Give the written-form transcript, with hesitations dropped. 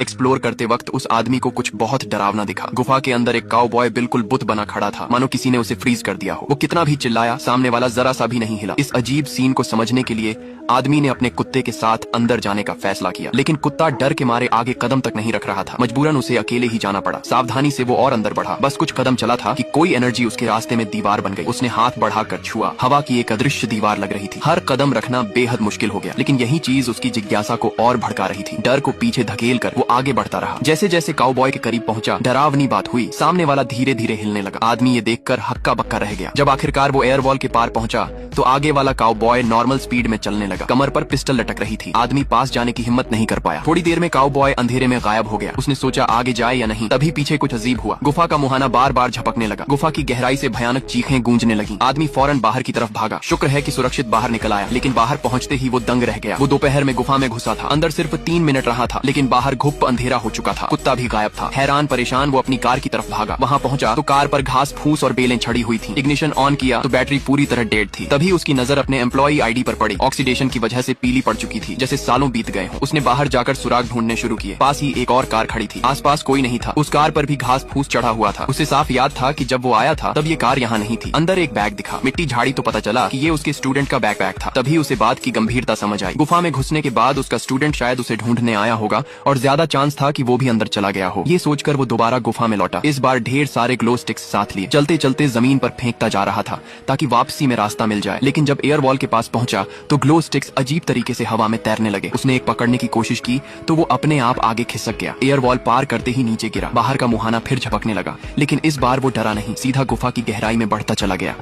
Explore करते वक्त उस आदमी को कुछ बहुत डरावना दिखा। गुफा के अंदर एक काउबॉय बिल्कुल बुत बना खड़ा था, मानो किसी ने उसे फ्रीज कर दिया हो। वो कितना भी चिल्लाया, सामने वाला जरा सा भी नहीं हिला। इस अजीब सीन को समझने के लिए आदमी ने अपने कुत्ते के साथ अंदर जाने का फैसला किया, लेकिन कुत्ता डर के मारे आगे कदम तक नहीं रख रहा था। मजबूरन उसे अकेले ही जाना पड़ा। सावधानी से वो और अंदर बढ़ा। बस कुछ कदम चला था कि कोई एनर्जी उसके रास्ते में दीवार बन गई। उसने हाथ बढ़ाकर छुआ। हवा की एक अदृश्य दीवार लग रही थी। हर कदम रखना बेहद मुश्किल हो गया, लेकिन यही चीज उसकी जिज्ञासा को और भड़का रही थी। डर को पीछे धकेल कर वो आगे बढ़ता रहा। जैसे जैसे काउबॉय के करीब पहुंचा, डरावनी बात हुई। सामने वाला धीरे धीरे हिलने लगा। आदमी ये देखकर हक्का बक्का रह गया। जब आखिरकार वो एयर वॉल के पार पहुंचा तो आगे वाला काउबॉय नॉर्मल स्पीड में चलने लगा। कमर पर पिस्टल लटक रही थी। आदमी पास जाने की हिम्मत नहीं कर पाया। थोड़ी देर में काउबॉय अंधेरे में गायब हो गया। उसने सोचा आगे जाए या नहीं, तभी पीछे कुछ अजीब हुआ। गुफा का मुहाना बार बार झपकने लगा। गुफा की गहराई से भयानक चीखें गूंजने लगी। आदमी फौरन बाहर की तरफ भागा। शुक्र है कि सुरक्षित बाहर निकल आया, लेकिन बाहर पहुंचते ही वो दंग रह गया। वो दोपहर में गुफा में घुसा था। अंदर सिर्फ 3 मिनट रहा था, लेकिन बाहर घुप अंधेरा हो चुका था। कुत्ता भी गायब था। हैरान परेशान वो अपनी कार की तरफ भागा। वहाँ पहुंचा तो कार पर घास फूस और बेलें छड़ी हुई थी। इग्निशन ऑन किया तो बैटरी पूरी तरह डेड थी। तभी उसकी नजर अपने एम्प्लॉई आईडी पर पड़ी। ऑक्सीडेशन की वजह से पीली पड़ चुकी थी, जैसे सालों बीत गए हों। उसने बाहर जाकर सुराग ढूंढने शुरू किए। पास ही एक और कार खड़ी थी। आसपास कोई नहीं था। उस कार पर भी घास फूस चढ़ा हुआ था। उसे साफ याद था कि जब वो आया था तब ये कार यहाँ नहीं थी। अंदर एक बैग दिखा। मिट्टी झाड़ी तो पता चला कि ये उसके स्टूडेंट का बैकपैक था। तभी उसे बात की गंभीरता समझ आई। गुफा में घुसने के बाद उसका स्टूडेंट शायद उसे ढूंढने आया होगा और ज्यादा चांस था कि वो भी अंदर चला गया हो। ये सोचकर वो दोबारा गुफा में लौटा। इस बार ढेर सारे ग्लो स्टिक्स साथ लिए। चलते चलते जमीन पर फेंकता जा रहा था ताकि वापसी में रास्ता मिल जाए। लेकिन जब एयर वॉल के पास पहुंचा तो ग्लो स्टिक्स अजीब तरीके से हवा में तैरने लगे। उसने एक पकड़ने की कोशिश की तो वो अपने आप आगे खिसक गया। एयर वॉल पार करते ही नीचे गिरा। बाहर का मुहाना फिर झपकने लगा, लेकिन इस बार वो डरा नहीं, सीधा गुफा की गहराई में बढ़ता चला गया।